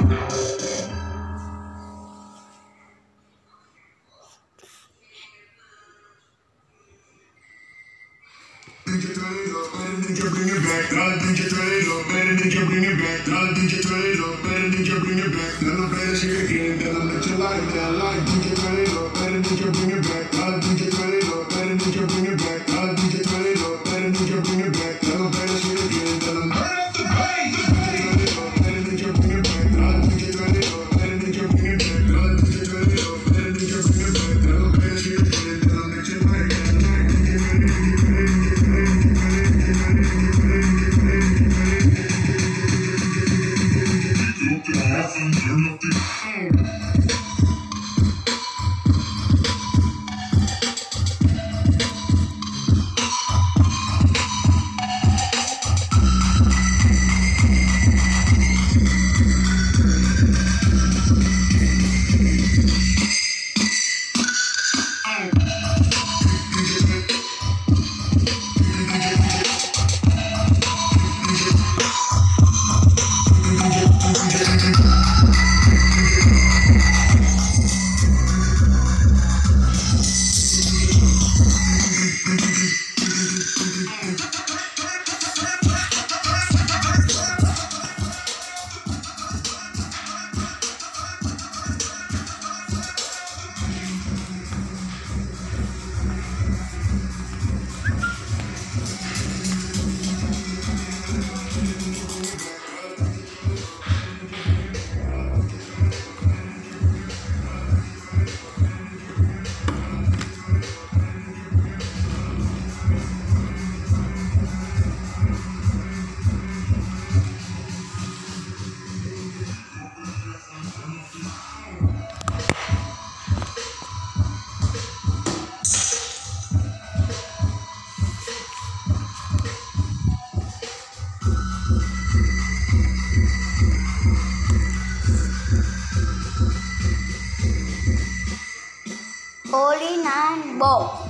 DJ turn it up, better DJ bring it back. DJ turn it up, better DJ bring it back. DJ turn it up, better DJ bring it back. Never better shit again, then I'll let you like that. Like DJ turn it up, better DJ bring it back. DJ turn it up, better DJ bring it back. DJ turn it up, better DJ bring it back. Never better shit again, then I'll turn up the bass. DJ turn it up, better DJ bring it back. DJ turn it up, better DJ bring it back. DJ turn it up, better DJ bring it back. Never better shit again, then I'll let you like that. Holy Nine Ball.